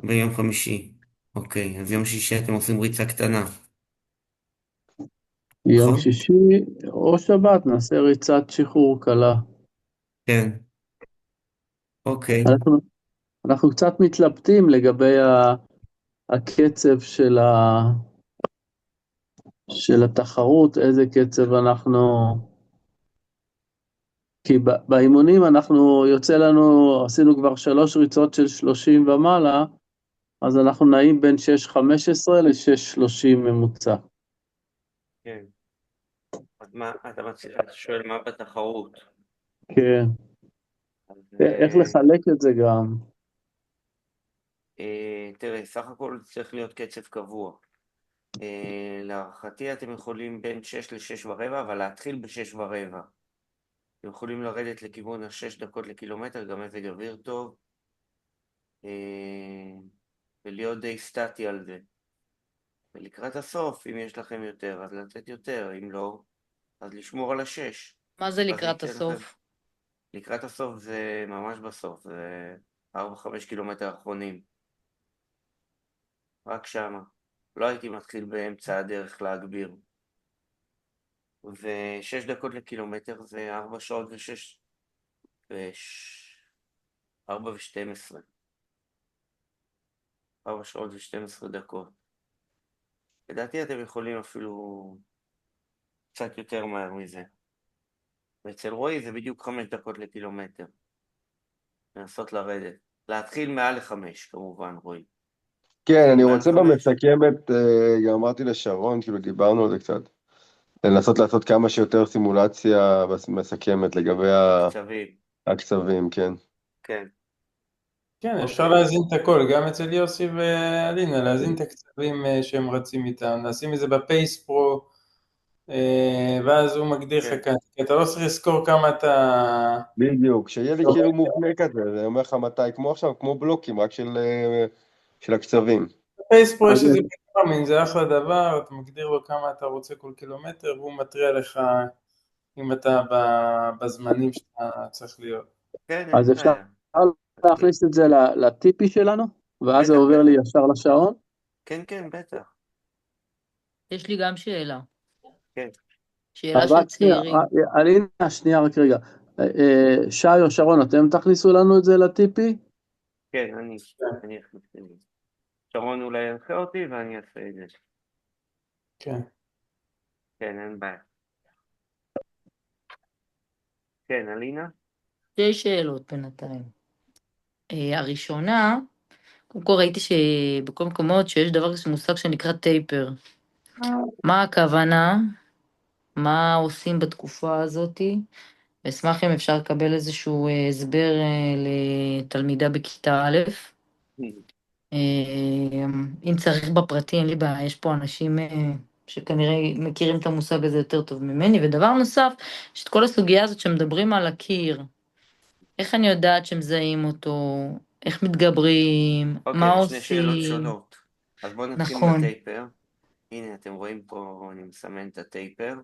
ביום חמישי. אוקיי, אז יום שישי אתם עושים ריצה קטנה, יום נכון? שישי או שבת נעשה ריצת שחרור קלה. כן, אוקיי. אנחנו קצת מתלבטים לגבי הקצב של התחרות, איזה קצב אנחנו... כי באימונים יוצא לנו, עשינו כבר 3 ריצות של 30 ומעלה, אז אנחנו נעים בין 6.15 ל-6.30 ממוצע. כן. אז מה, אתה שואל מה בתחרות? כן. אז איך לחלק את זה גם? תראה, סך הכל צריך להיות קצב קבוע. להערכתי אתם יכולים בין 6 ל-6 ורבע, אבל להתחיל ב-6 ורבע. אתם יכולים לרדת לכיוון ה-6 דקות לקילומטר, גם מזג אוויר טוב, ולהיות די סטטי על זה. ולקראת הסוף, אם יש לכם יותר, אז לתת יותר, אם לא, אז לשמור על ה-6. מה זה אז לקראת ייתן לכם... הסוף? לקראת הסוף זה ממש בסוף, זה 4-5 קילומטר האחרונים. רק שמה. לא הייתי מתחיל באמצע הדרך להגביר. ו6 דקות לקילומטר זה 4 שעות ו... 4 שעות ו12 דקות. לדעתי אתם יכולים אפילו קצת יותר מהר מזה. ואצל רועי זה בדיוק 5 דקות לקילומטר. לנסות לרדת. להתחיל מעל ל5 כמובן, רועי. כן, להתחיל אני מעל רוצה 5. במסכמת, גם אמרתי לשרון, כאילו דיברנו על זה קצת. לנסות לעשות כמה שיותר סימולציה מסכמת לגבי קצבים, הקצבים, כן. כן. כן, אפשר אוקיי. להזין את הכל, גם אצל יוסי ואלינה, להזין את הקצבים שהם רצים איתם, נשים את זה בפייס פרו, ואז הוא מגדיר לך כן. כאן, כי אתה לא צריך לזכור כמה אתה... בדיוק, שיהיה לי כאילו מובנה כזה, זה אומר לך מתי, כמו עכשיו, כמו בלוקים, רק של הקצבים. בפייס פרו אז יש איזה פרמין, זה אחלה דבר, אתה מגדיר לו כמה אתה רוצה כל קילומטר, והוא מתריע לך אם אתה בזמנים שאתה צריך להיות. כן, אז אין אפשר בעיה. להכניס את זה לטיפי שלנו, ואז זה בטח, עובר לי בטח. ישר לשעון. כן, כן, בטח. יש לי גם שאלה. כן. שאלה אבל של רק שנייה, צעירים. אלינה, שנייה, רק רגע. שי או שרון, אתם תכניסו לנו את זה לטיפי? כן, אני אכניס את זה. שרון אולי ינחה אותי ואני אעשה את זה. כן. כן, אין בעיה. כן, אלינה? שתי שאלות בינתיים. הראשונה, קודם כל ראיתי שבכל מקומות שיש דבר כזה מושג שנקרא טייפר. מה הכוונה? מה עושים בתקופה הזאת? אשמח אם אפשר לקבל איזשהו הסבר לתלמידה בכיתה א'. אם צריך בפרטי, אין לי בעיה, יש פה אנשים שכנראה מכירים את המושג הזה יותר טוב ממני. ודבר נוסף, יש את כל הסוגיה הזאת שמדברים על הקיר. איך אני יודעת שמזהים אותו? איך מתגברים? מה אוקיי, זה שני שאלות עושים? שונות. אז בואו נתחיל נכון. בטייפר. הנה, אתם רואים פה, אני מסמן את הטייפר.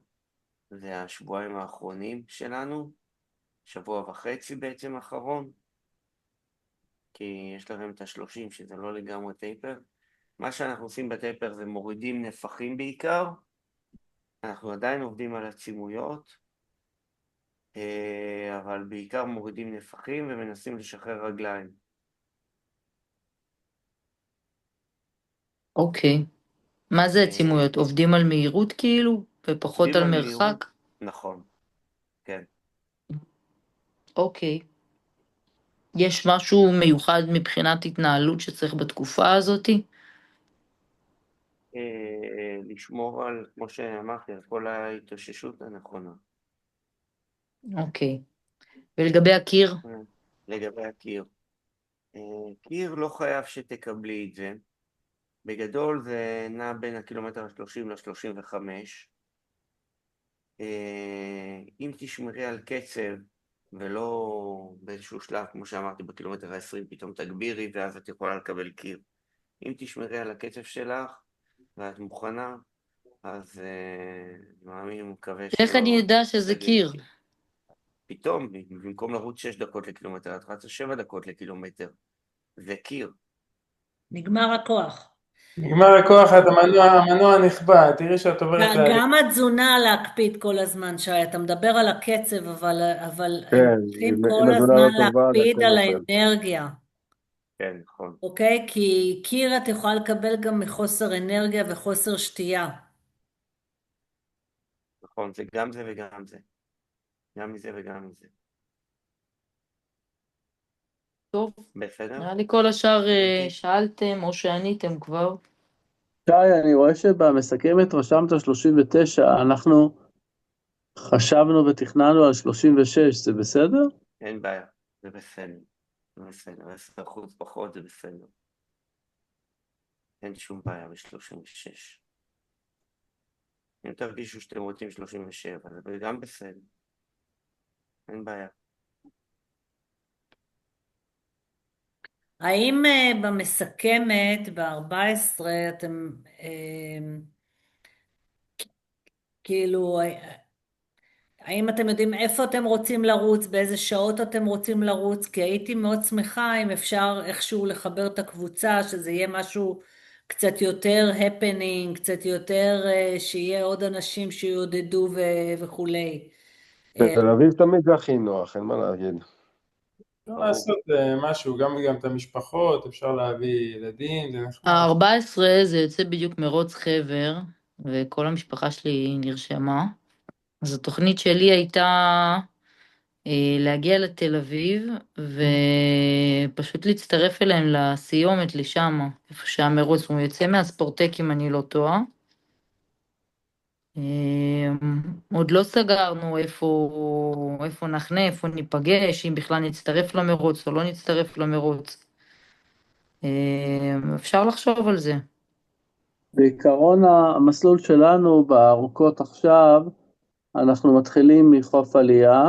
זה השבועיים האחרונים שלנו. שבוע וחצי בעצם אחרון. כי יש לכם את ה-30 שזה לא לגמרי טייפר. מה שאנחנו עושים בטייפר זה מורידים נפחים בעיקר. אנחנו עדיין עובדים על עצימויות, אבל בעיקר מורידים נפחים ומנסים לשחרר רגליים. אוקיי. מה זה עצימויות? עובדים על מהירות כאילו? ופחות עובדים על על מהירות, מרחק? נכון, כן. אוקיי. יש משהו מיוחד מבחינת התנהלות שצריך בתקופה הזאת? לשמור על, כמו שאמרתי, על כל ההתאוששות הנכונה. אוקיי. ולגבי הקיר? לגבי הקיר. קיר לא חייב שתקבלי את זה. בגדול זה נע בין הקילומטר ה-30 ל-35. אם תשמרי על קצב ולא באיזשהו שלב, כמו שאמרתי, בקילומטר ה-20 פתאום תגבירי ואז את יכולה לקבל קיר. אם תשמרי על הקצב שלך ואת מוכנה, אז מאמין ומקווה איך אני שלא אדע שזה תגידי קיר? קיר. פתאום, במקום לרוץ 6 דקות לקילומטר, את רצה 7 דקות לקילומטר. זה קיר. נגמר הכוח. נגמר הכוח, את המנוע נכבה, תראי שאת עוברת להליך. גם התזונה להקפיד כל הזמן, שי, אתה מדבר על הקצב, אבל הם כן, צריכים אם כל התזונה הזמן לא טובה, אז להקפיד הכל על נופל. האנרגיה, כן, נכון. אוקיי? כי קיר את יכולה לקבל גם מחוסר אנרגיה וחוסר שתייה. נכון, זה גם זה וגם זה. גם מזה וגם מזה. טוב, בסדר? נראה לי כל השאר הבנתי. שאלתם או שעניתם כבר. שי, אני רואה שבמסכמת רשמת 39, אנחנו חשבנו ותכננו על 36, זה בסדר? אין בעיה, זה בסדר. זה בסדר, 10% פחות זה בסדר. אין שום בעיה ב-36. אם תרגישו שאתם רוצים 37, זה גם בסדר. אין בעיה. האם במסכמת, ב-14, אתם כאילו, האם אתם יודעים איפה אתם רוצים לרוץ, באיזה שעות אתם רוצים לרוץ? כי הייתי מאוד שמחה אם אפשר איכשהו לחבר את הקבוצה, שזה יהיה משהו קצת יותר הפנינג, קצת יותר שיהיה עוד אנשים שיעודדו וכולי. תל אביב תמיד זה הכי נוח, אין מה להגיד. אפשר ברור. לעשות משהו, גם את המשפחות, אפשר להביא ילדים, זה נחמד. ה-14 זה יוצא בדיוק מרוץ חבר, וכל המשפחה שלי נרשמה. אז התוכנית שלי הייתה להגיע לתל אביב, ופשוט להצטרף אליהם לסיומת, לשם, איפה שהמרוץ, הוא יוצא מהספורטק אם אני לא טועה. עוד לא סגרנו איפה נחנה, איפה ניפגש, אם בכלל נצטרף למרוץ או לא נצטרף למרוץ. אפשר לחשוב על זה. בעיקרון המסלול שלנו בארוכות עכשיו, אנחנו מתחילים מחוף עלייה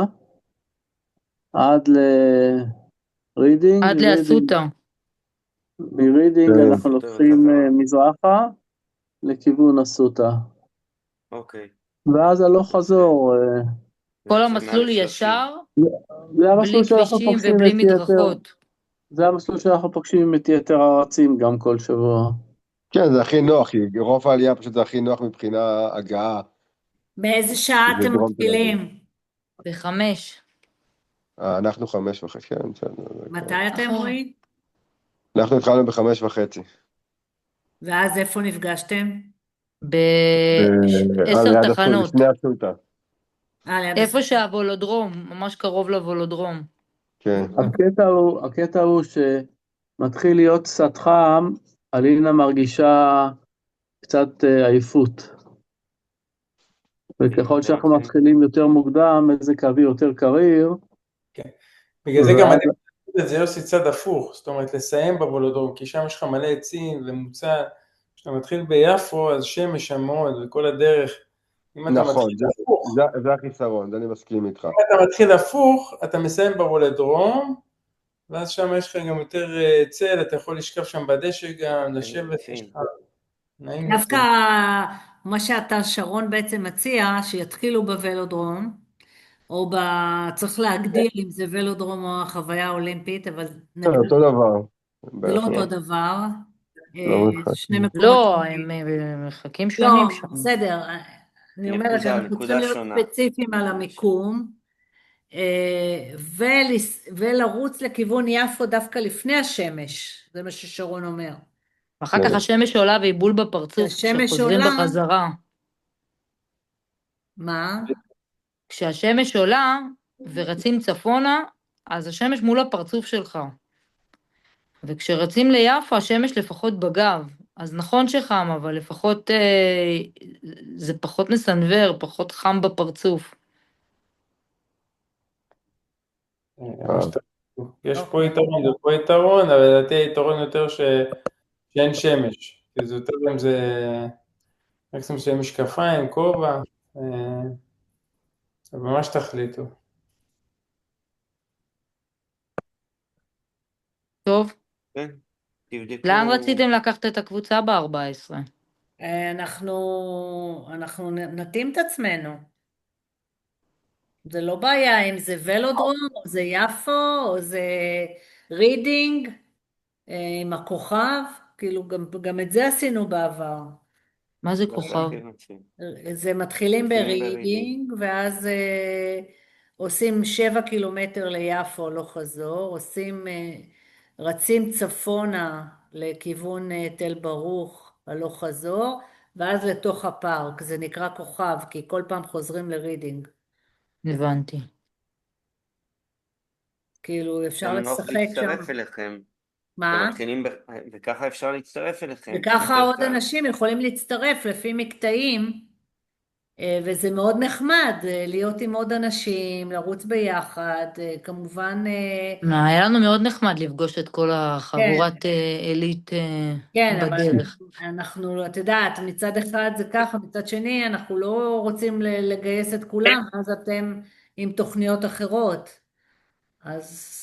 עד לרידינג, עד לאסותא. מרידינג כן. אנחנו לוקחים מזרחה לכיוון אסותא, אוקיי. ואז הלוך חזור. כל זה המסלול מעל 30. ישר, זה המסלול בלי שאנחנו כבישים פוגשים ובלי את יתר, מדרכות. זה המסלול שאנחנו פוגשים את יתר הרצים גם כל שבוע. כן, זה הכי נוח, כי רוב העלייה פשוט זה הכי נוח מבחינה הגעה. באיזה שעה זה אתם דרום תל אביב. מתחילים? ב5. אנחנו 5:30, כן, בסדר. מתי אתם רואים? אנחנו התחלנו ב5:30. ואז איפה נפגשתם? ב10 ליד תחנות. לפני אסותא. ליד איפה שהוולודרום, ממש קרוב לוולודרום. כן. הקטע הוא שמתחיל להיות קצת חם, אלינה מרגישה קצת עייפות. וככל שאנחנו אוקיי. מתחילים יותר מוקדם, מזג האוויר יותר קריר. כן. בגלל זה גם ואז- אני חושב את זה יוסי צד הפוך, זאת אומרת לסיים בוולודרום, כי שם יש לך מלא עצים ומוצל, כשאתה מתחיל ביפו אז שמש שם מאוד וכל הדרך, אם אתה נכון, מתחיל הפוך, זה החיסרון, זה אני מסכים איתך. אם אתה מתחיל הפוך, אתה מסיים בוולודרום, ואז שם יש לך גם יותר צל, אתה יכול לשכב שם בדשא גם, לשבת, יש לך נעים דווקא יותר. מה שאתה, שרון, בעצם מציע, שיתחילו בוולודרום, או צריך להגדיר אם זה ולודרום או החוויה האולימפית, אבל כן, אותו דבר. זה לא בערך אותו לא. דבר. לא משחק. שני מקומות לא, שונים. הם במרחקים לא, שונים שם. בסדר. אני אומרת שאנחנו צריכים נקודה להיות שונה. ספציפיים על המיקום, ולרוץ לכיוון יפו דווקא לפני השמש, זה מה ששרון אומר. אחר כך השמש עולה והיא בול בפרצוף כשהשמש כשחוזרים עולה, בחזרה. מה? כשהשמש עולה ורצים צפונה, אז השמש מול הפרצוף שלך. וכשרצים ליפו, השמש לפחות בגב. אז נכון שחם, אבל לפחות זה פחות מסנוור, פחות חם בפרצוף. יש פה יתרון ופה יתרון, אבל לדעתי היתרון יותר שאין שמש, כי זה יותר גם זה מקסימום שיהיה משקפיים, כובע, זה ממש תחליטו. טוב, כן, תבדקו. לאן רציתם לקחת את הקבוצה ב-14? אנחנו נתאים את עצמנו. זה לא בעיה אם זה ולודרום, או זה יפו, או זה רידינג, עם הכוכב, כאילו גם את זה עשינו בעבר. מה זה גם כוכב? כן רוצים. זה מתחילים מתחילים ברידינג, ואז עושים 7 קילומטר ליפו, לא חזור, רצים צפונה לכיוון תל ברוך, הלוך חזור, ואז לתוך הפארק, זה נקרא כוכב, כי כל פעם חוזרים לרידינג. הבנתי. כאילו אפשר גם נוח לשחק שם. להצטרף אליכם. מה? וככה אפשר להצטרף אליכם. וככה יותר עוד קל. אנשים יכולים להצטרף לפי מקטעים, וזה מאוד נחמד להיות עם עוד אנשים, לרוץ ביחד, כמובן, היה לנו מאוד נחמד לפגוש את כל כן, החבורת עילית כן, אבל בדרך. אנחנו, את יודעת, מצד אחד זה ככה, מצד שני אנחנו לא רוצים לגייס את כולם, אז אתם עם תוכניות אחרות, אז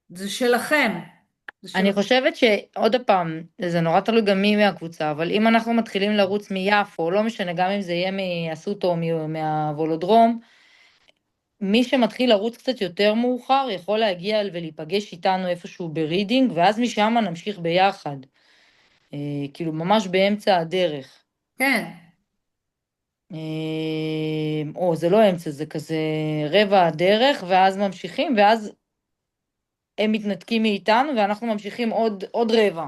זה שלכם. אני חושבת שעוד פעם, זה נורא תלוי גם מי מהקבוצה, אבל אם אנחנו מתחילים לרוץ מיפו, לא משנה, גם אם זה יהיה מאסותו או מהוולודרום, מי שמתחיל לרוץ קצת יותר מאוחר, יכול להגיע ולהיפגש איתנו איפשהו ברידינג, ואז משם נמשיך ביחד. כאילו ממש באמצע הדרך. כן, או זה לא אמצע, זה כזה רבע הדרך, ואז ממשיכים, ואז הם מתנתקים מאיתנו, ואנחנו ממשיכים עוד רבע.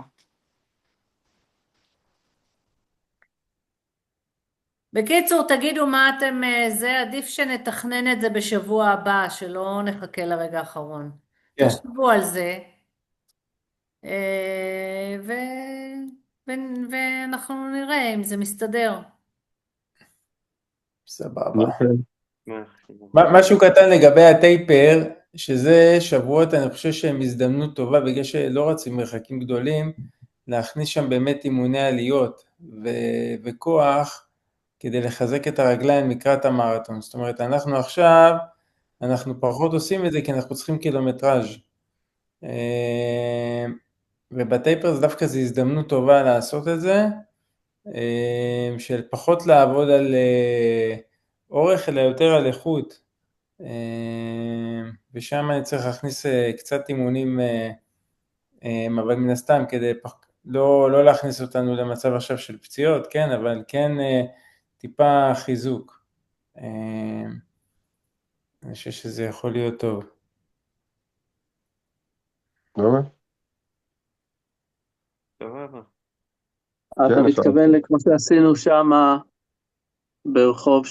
בקיצור, תגידו מה אתם, זה עדיף שנתכנן את זה בשבוע הבא, שלא נחכה לרגע האחרון. כן. תחשבו על זה, ו... ואנחנו נראה אם זה מסתדר. סבבה. יפה. משהו קטן לגבי הטייפר, שזה שבועות, אני חושב שהם הזדמנות טובה, בגלל שלא רצים מרחקים גדולים, להכניס שם באמת אימוני עליות וכוח, כדי לחזק את הרגליים לקראת המרתון. זאת אומרת, אנחנו עכשיו, אנחנו פחות עושים את זה, כי אנחנו צריכים קילומטראז'. ובטייפר זה דווקא זו הזדמנות טובה לעשות את זה, של פחות לעבוד על אורך, אלא יותר על איכות. ושם אני צריך להכניס קצת אימונים, אבל מן הסתם, כדי לא להכניס אותנו למצב עכשיו של פציעות, כן, אבל כן טיפה חיזוק. אני חושב שזה יכול להיות טוב. באמת? סבבה. אתה כן, אפשר. מתכוון לכמו שעשינו שם ברחוב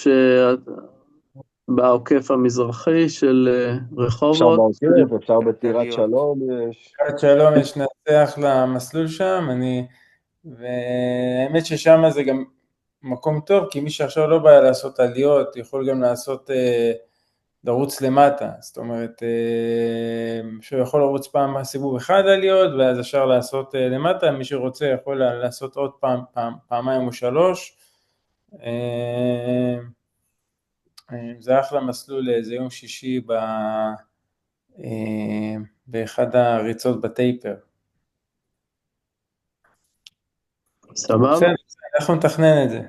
בעוקף המזרחי של אפשר רחובות. בעוקף, אפשר בטירת עליות. שלום, יש. עד שלום יש נצח למסלול שם, והאמת ששם זה גם מקום טוב, כי מי שעכשיו לא בא לעשות עליות, יכול גם לרוץ למטה, זאת אומרת, שהוא יכול לרוץ פעם סיבוב אחד עליות, ואז אפשר לעשות למטה, מי שרוצה יכול לעשות עוד פעמיים או שלוש, זה אחלה מסלול לאיזה יום שישי באחד הריצות בטייפר. סבבה? בסדר, אנחנו נתכנן את זה.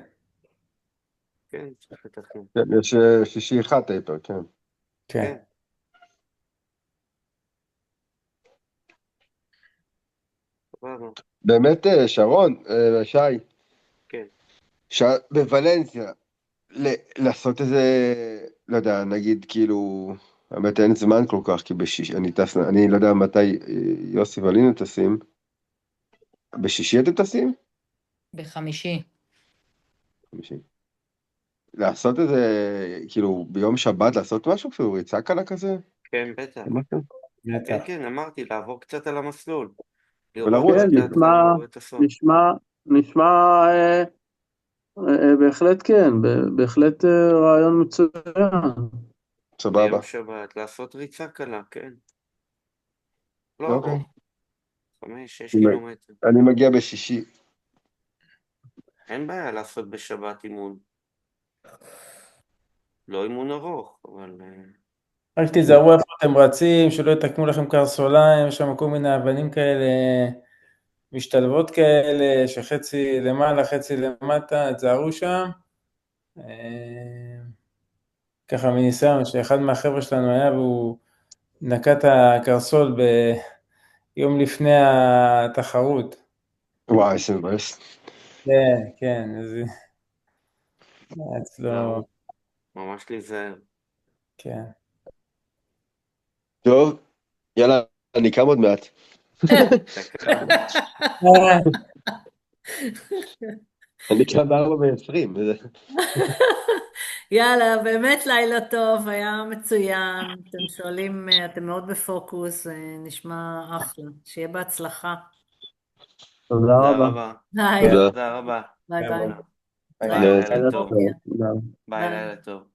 כן, צריך לתכנן. כן, יש שישי אחד טייפר, כן. כן. כן. סבבה. באמת, שרון, שי, כן. בוולנסיה, לעשות איזה, לא יודע, נגיד כאילו, האמת אין זמן כל כך, כי בשישי, אני לא יודע מתי יוסי ואלינה טסים. בשישי אתם טסים? בחמישי. חמישי. לעשות איזה, כאילו, ביום שבת לעשות משהו, כאילו ריצה קלה כזה? כן, בטח. משהו? כן, בטח. כן, אמרתי, לעבור קצת על המסלול. לראות ולרוץ. כן, קצת ולראות את הסוף. נשמע בהחלט כן, בהחלט רעיון מצוין. סבבה. ביום שבת, לעשות ריצה קלה, כן. לא אוקיי. ארוך. 5-6 קילומטר. אני מגיע בשישי. אין בעיה לעשות בשבת אימון. לא אימון ארוך, אבל... רק תיזהרו איפה אתם רצים, שלא יתקמו לכם קרסוליים, יש שם כל מיני אבנים כאלה, משתלבות כאלה, שחצי למעלה, חצי למטה, תזהרו שם. ככה מניסיון, שאחד מהחבר'ה שלנו היה והוא נקע את הקרסול ביום לפני התחרות. וואי, איזה מבאס. כן, כן, אז אצלו, ממש להיזהר. כן. טוב, יאללה, אני קם עוד מעט. דקה. אני קם ב4:20. יאללה, באמת לילה טוב, היה מצוין. אתם שואלים, אתם מאוד בפוקוס, נשמע אחלה. שיהיה בהצלחה. תודה תודה רבה. רבה. ביי, תודה. תודה רבה. ביי ביי. ביי. ביי, לילה טוב. תודה. ביי, לילה טוב.